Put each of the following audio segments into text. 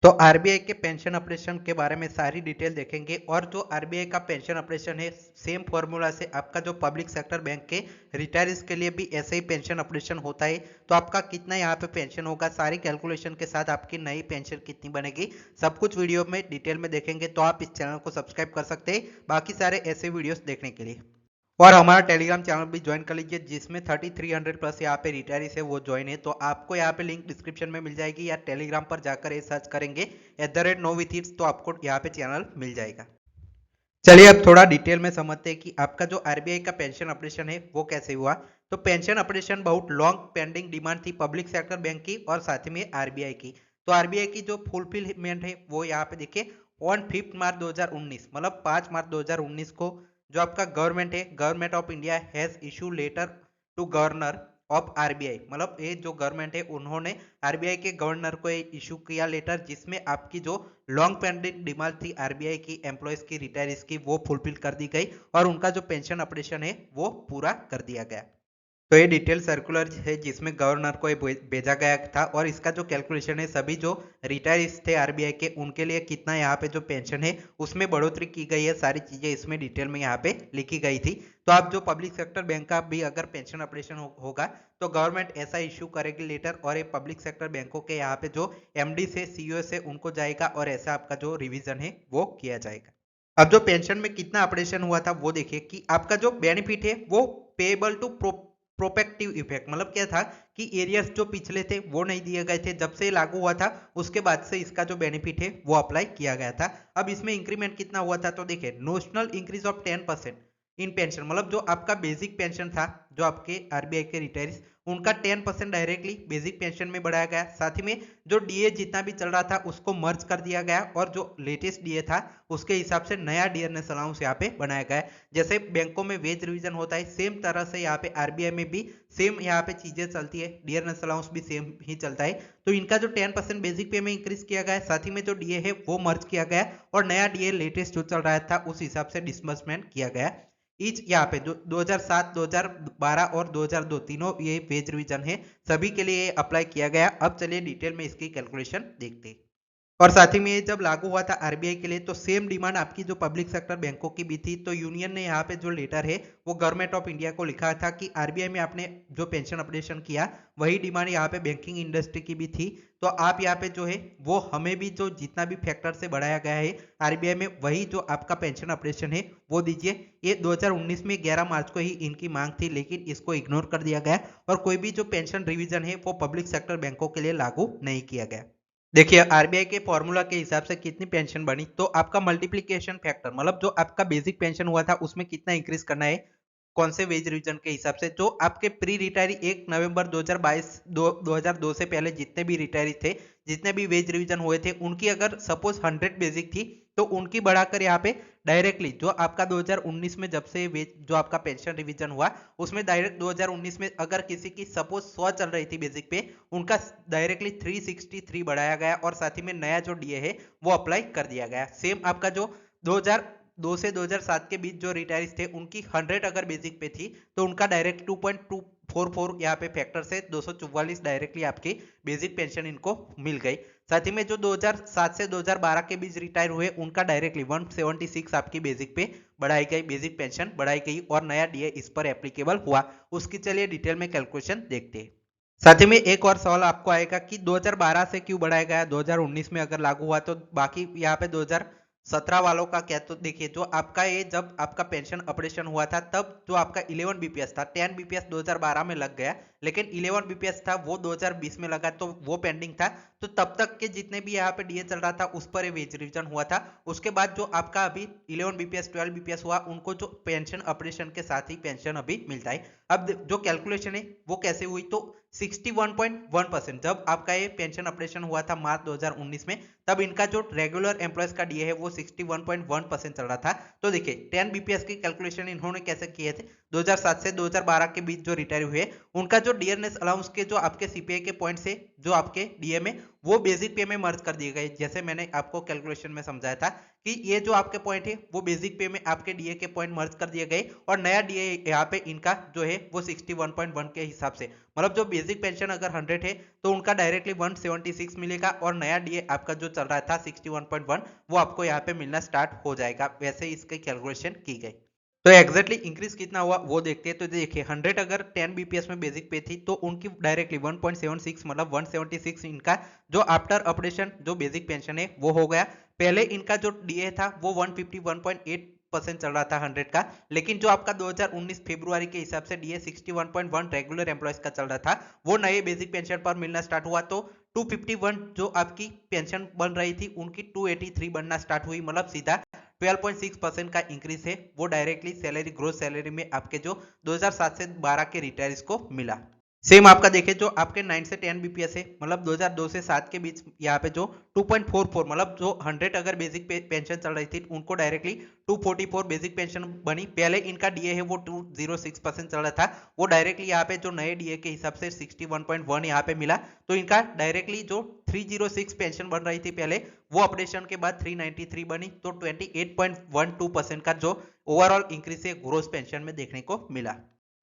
तो आरबीआई के pension operation के बारे में सारी डिटेल देखेंगे और जो आरबीआई का पेंशन ऑपरेशन है सेम फॉर्मूला से आपका जो पब्लिक सेक्टर बैंक के रिटायर्स के लिए भी ऐसे ही पेंशन ऑपरेशन होता है। तो आपका कितना यहाँ पे पेंशन होगा, सारी कैलकुलेशन के साथ आपकी नई पेंशन कितनी बनेगी, सब कुछ वीडियो में डिटेल में देखेंगे। तो आप इस चैनल को सब्सक्राइब कर सकते हैं बाकी सारे ऐसे वीडियोस देखने के लिए। और हमारा टेलीग्राम चैनल भी ज्वाइन कर लीजिए जिसमें 3300 प्लस यहाँ पे रिटायरीज है वो ज्वाइन है। तो आपको यहाँ पे लिंक डिस्क्रिप्शन में मिल जाएगी या टेलीग्राम पर जाकर ये सर्च करेंगे @NoWithIts तो आपको यहाँ पे चैनल मिल जाएगा। चलिए अब थोड़ा डिटेल में समझते हैं कि आपका जो आरबीआई का पेंशन ऑपरेशन है वो कैसे हुआ। तो पेंशन ऑपरेशन बहुत लॉन्ग पेंडिंग डिमांड थी पब्लिक सेक्टर बैंक की और साथ में आरबीआई की। तो आरबीआई की जो फुलफिलमेंट है वो यहाँ पे देखिए ऑन 5 मार्च 2019 मतलब 5 मार्च 2019 को जो आपका गवर्नमेंट है, government of India has issue letter to governor of RBI, मतलब ये जो गवर्नमेंट है उन्होंने आरबीआई के गवर्नर को इशू किया लेटर जिसमें आपकी जो लॉन्ग पेंडिंग डिमांड थी आरबीआई की एम्प्लॉयज की रिटायरीज की वो फुलफिल कर दी गई और उनका जो पेंशन ऑपरेशन है वो पूरा कर दिया गया। तो ये डिटेल सर्कुलर है जिसमें गवर्नर को भेजा गया था और इसका जो कैलकुलेशन है सभी जो रिटायर्स थे आरबीआई के उनके लिए कितना यहाँ पे जो पेंशन है उसमें बढ़ोतरी की गई है, सारी चीजें इसमें डिटेल में यहाँ पे लिखी गई थी। तो आप जो पब्लिक सेक्टर बैंक का भी अगर पेंशन ऑपरेशन होगा तो गवर्नमेंट ऐसा इश्यू करेगी लेटर और ये पब्लिक सेक्टर बैंकों के यहाँ पे जो एमडी से सीईओ से उनको जाएगा और ऐसा आपका जो रिविजन है वो किया जाएगा। अब जो पेंशन में कितना ऑपरेशन हुआ था वो देखिए कि आपका जो बेनिफिट है वो पेबल टू प्रोपेक्टिव इफेक्ट, मतलब क्या था कि एरियर्स जो पिछले थे वो नहीं दिए गए थे, जब से लागू हुआ था उसके बाद से इसका जो बेनिफिट है वो अप्लाई किया गया था। अब इसमें इंक्रीमेंट कितना हुआ था तो देखिए notional increase of 10% in pension, मतलब जो आपका बेसिक पेंशन था जो आपके आरबीआई के रिटायर्स उनका 10% डायरेक्टली बेसिक पेंशन में बढ़ाया गया। साथ ही में जो डीए जितना भी चल रहा था उसको मर्ज कर दिया गया और जो लेटेस्ट डीए था उसके हिसाब से नया डियरनेस अलाउंस यहाँ पे बनाया गया है। जैसे बैंकों में वेज रिवीजन होता है सेम तरह से यहाँ पे आरबीआई में भी सेम यहाँ पे चीजें चलती है, डियरनेस अलाउंस भी सेम ही चलता है। तो इनका जो 10% बेसिक पे में इंक्रीज किया गया है, साथ ही में जो डीए है वो मर्ज किया गया और नया डीए लेटेस्ट जो चल रहा था उस हिसाब से डिसबर्समेंट किया गया। ईच यहाँ पे जो 2007 2012 और 2002 तीनों ये वेज रिवीजन है, सभी के लिए अप्लाई किया गया। अब चलिए डिटेल में इसकी कैलकुलेशन देखते हैं। और साथ ही में ये जब लागू हुआ था आरबीआई के लिए तो सेम डिमांड आपकी जो पब्लिक सेक्टर बैंकों की भी थी। तो यूनियन ने यहाँ पे जो लेटर है वो गवर्नमेंट ऑफ इंडिया को लिखा था कि आरबीआई में आपने जो पेंशन ऑपरेशन किया वही डिमांड यहाँ पे बैंकिंग इंडस्ट्री की भी थी। तो आप यहाँ पे जो है वो हमें भी जो जितना भी फैक्टर से बढ़ाया गया है आरबीआई में वही जो आपका पेंशन ऑपरेशन है वो दीजिए। ये 2019 में 11 मार्च को ही इनकी मांग थी लेकिन इसको इग्नोर कर दिया गया और कोई भी जो पेंशन रिवीजन है वो पब्लिक सेक्टर बैंकों के लिए लागू नहीं किया गया। देखिए आरबीआई के फॉर्मूला के हिसाब से कितनी पेंशन बनी तो आपका मल्टीप्लिकेशन फैक्टर, मतलब जो आपका बेसिक पेंशन हुआ था उसमें कितना इंक्रीज करना है कौन से वेज रिवीजन के हिसाब से। जो आपके प्री रिटायरी 1 नवंबर 2022 2002 से पहले जितने भी रिटायरी थे, जितने भी वेज रिवीजन हुए थे उनकी अगर सपोज 100 बेसिक थी तो उनकी बढ़ाकर यहाँ पे डायरेक्टली जो आपका 2019 में जब से वेज जो आपका पेंशन रिवीजन हुआ उसमें डायरेक्ट 2019 में अगर किसी की सपोज 100 चल रही थी बेसिक पे उनका डायरेक्टली 363 बढ़ाया गया और साथ ही में नया जो डीए है वो अप्लाई कर दिया गया। सेम आपका जो 2002 से 2007 के बीच जो रिटायर्स थे उनकी 100 अगर बेसिक पे थी तो उनका डायरेक्ट 2.244 यहाँ पे फैक्टर से 244 डायरेक्टली आपकी बेसिक पेंशन इनको मिल गई। साथ ही में जो 2007 से 2012 के बीच रिटायर हुए उनका डायरेक्टली 176 आपकी बेसिक पे बढ़ाई गई, बेसिक पेंशन बढ़ाई गई और नया डीए इस पर एप्लीकेबल हुआ। उसकी चलिए डिटेल में कैलकुलेशन देखते हैं। साथ ही में एक और सवाल आपको आएगा कि 2012 से क्यों बढ़ाया गया, 2019 में अगर लागू हुआ तो बाकी यहाँ पे 2017 वालों का क्या। तो देखिए जो आपका ये जब आपका पेंशन ऑपरेशन हुआ था तब जो आपका 11 बीपीएस था, 10 बीपीएस 2012 में लग गया लेकिन 11 बीपीएस था वो 2020 में लगा तो वो पेंडिंग था। तो तब तक के जितने भी यहाँ पे डीए चल रहा था उस पर वेज रिविजन हुआ था। उसके बाद जो आपका अभी 11 बीपीएस 12 बीपीएस हुआ उनको जो पेंशन ऑपरेशन के साथ ही पेंशन अभी मिलता है। अब जो कैलकुलेशन है वो कैसे हुई तो 61.1% जब आपका ये पेंशन ऑपरेशन हुआ था मार्च 2019 में तब इनका जो रेगुलर एम्प्लॉयज का डीए है वो 61.1% चल रहा था। तो देखिए 10 बीपीएस की कैलकुलेशन इन्होंने कैसे किए थे, 2007 से 2012 के बीच जो रिटायर हुए उनका जो डियरनेस अलाउंस के जो आपके सीपीआई के पॉइंट से जो आपके डीए में वो बेसिक पे में मर्ज कर दिए गए। जैसे मैंने आपको कैलकुलेशन में समझाया था कि ये जो आपके पॉइंट है वो बेसिक पे में आपके डीए के पॉइंट मर्ज कर दिए गए और नया डीए यहाँ पे इनका जो है वो 61.1 के हिसाब से, मतलब जो बेसिक पेंशन अगर 100 है तो उनका डायरेक्टली 176 मिलेगा और नया डीए आपका जो चल रहा था 61.1 वो आपको यहाँ पे मिलना स्टार्ट हो जाएगा। वैसे इसकी कैलकुलेशन की गई। तो एग्जैक्टली इंक्रीज कितना हुआ वो देखते हैं। तो देखिए 100 अगर 10 बीपीएस में बेसिक पे थी तो उनकी डायरेक्टली 1.76 मतलब 176 इनका जो आफ्टर अपडेशन जो बेसिक पेंशन है वो हो गया। पहले इनका जो डीए था वो 151.8% चल रहा था 100 का, लेकिन जो आपका 2019 फरवरी के हिसाब से डीए 61.1 रेगुलर एम्प्लॉयज का चल रहा था वो नए बेसिक पेंशन पर मिलना स्टार्ट हुआ। तो 251 जो आपकी पेंशन बन रही थी उनकी 283 बनना स्टार्ट हुई, मतलब सीधा 12.6% का इंक्रीज है वो डायरेक्टली सैलरी ग्रोथ सैलरी में आपके जो 2007 से 12 के रिटायर्स को मिला। सेम आपका देखें जो आपके 9 से 10 बीपीएस है, मतलब 2002 से 7 के बीच यहाँ पे जो 2.44 मतलब जो 100 अगर बेसिक पेंशन चल रही थी उनको डायरेक्टली 244 बेसिक पेंशन बनी। पहले इनका डीए है वो 206% चल रहा था, वो डायरेक्टली यहाँ पे जो नए डीए के हिसाब से 61.1 यहाँ पे मिला। तो इनका डायरेक्टली जो 306 पेंशन बन रही थी पहले वो अपडेशन के बाद 393 बनी। तो 28.12% का जो ओवरऑल इंक्रीज है ग्रोस पेंशन में देखने को मिला।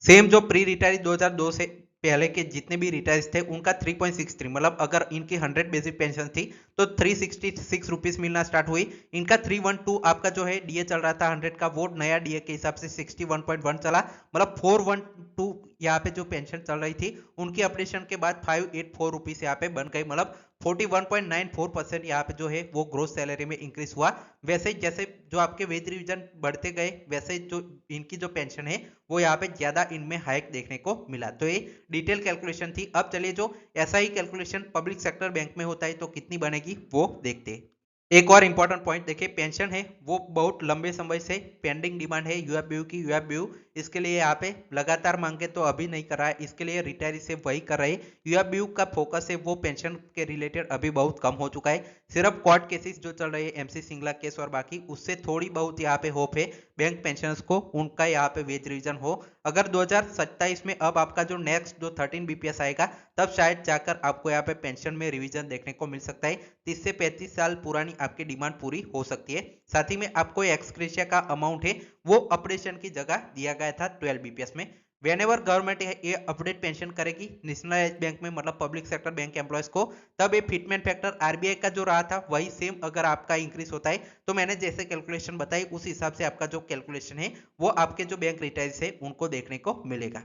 सेम जो प्री रिटायरी 2002 से पहले के जितने भी रिटायर्स थे उनका 3.63 मतलब अगर इनकी 100 बेसिक पेंशन थी तो 366 रुपीस मिलना स्टार्ट हुई। इनका 312 आपका जो है डीए चल रहा था 100 का वो नया डीए के हिसाब से 61.1 चला, मतलब 412 यहाँ पे जो पेंशन चल रही थी उनकी अपडेशन के बाद 584 रुपीस यहाँ पे बन गई, मतलब 41.94% यहाँ पे जो है वो ग्रोस सैलरी में इंक्रीज हुआ। वैसे जैसे जो आपके वेज रिवीजन बढ़ते गए वैसे जो इनकी जो पेंशन है वो यहाँ पे ज्यादा इनमें हाइक देखने को मिला। तो ये डिटेल कैलकुलेशन थी। अब चलिए जो ऐसा ही कैलकुलेशन पब्लिक सेक्टर बैंक में होता है तो कितनी बनेगी वो देखते हैं। एक और इंपॉर्टेंट पॉइंट देखिए, पेंशन है वो बहुत लंबे समय से पेंडिंग डिमांड है यूएफबीयू की। यूएफबीयू इसके लिए यहाँ पे लगातार मांगे तो अभी नहीं कर रहा है, इसके लिए रिटायरी से वही कर रहे हैं। यूएफबीयू का फोकस है वो पेंशन के रिलेटेड अभी बहुत कम हो चुका है। सिर्फ कोर्ट केसेस जो चल रहे हैं एमसी सिंगला केस और बाकी उससे थोड़ी बहुत यहाँ पे होप है बैंक पेंशनर्स को उनका यहाँ पे वेज रिवीजन हो। अगर 2027 में अब आपका जो नेक्स्ट जो 13 बीपीएस आएगा तब शायद जाकर आपको यहाँ पे पेंशन में रिवीजन देखने को मिल सकता है। 30 से 35 साल पुरानी आपकी डिमांड पूरी हो सकती है। साथ ही में आपको एक्सक्रेशिया का अमाउंट है वो ऑपरेशन की जगह दिया गया था 12 बीपीएस में। वेनेवर गवर्नमेंट ये अपडेट पेंशन करेगी नेशनलाइज बैंक में मतलब पब्लिक सेक्टर बैंक एम्प्लॉयज को, तब ये फिटमेंट फैक्टर आरबीआई का जो रहा था वही सेम अगर आपका इंक्रीज होता है तो मैंने जैसे कैलकुलेशन बताई उस हिसाब से आपका जो कैलकुलेशन है वो आपके जो बैंक रिटायर्स है उनको देखने को मिलेगा।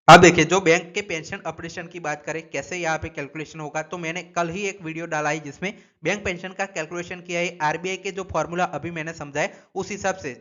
अब देखिए जो बैंक के पेंशन ऑपरेशन की बात करें कैसे यहाँ पे कैलकुलेशन होगा, तो मैंने कल ही एक वीडियो डाला है जिसमें बैंक पेंशन का कैलकुलेशन किया है। आरबीआई के जो फॉर्मूला अभी मैंने समझाया उस हिसाब से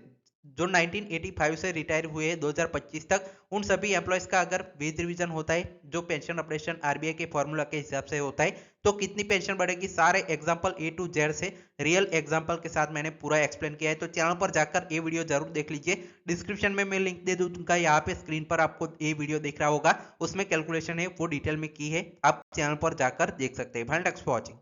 जो 1985 से रिटायर हुए 2025 तक उन सभी एम्प्लॉयज का अगर वेज रिवीजन होता है जो पेंशन ऑपरेशन आरबीआई के फॉर्मूला के हिसाब से होता है तो कितनी पेंशन बढ़ेगी, सारे एग्जांपल ए टू जेड से रियल एग्जांपल के साथ मैंने पूरा एक्सप्लेन किया है। तो चैनल पर जाकर ये वीडियो जरूर देख लीजिए, डिस्क्रिप्शन में मैं लिंक दे दूंगा, यहाँ पे स्क्रीन पर आपको ये वीडियो दिख रहा होगा, उसमें कैलकुलेशन है वो डिटेल में की है, आप चैनल पर जाकर देख सकते हैं। Thanks for watching.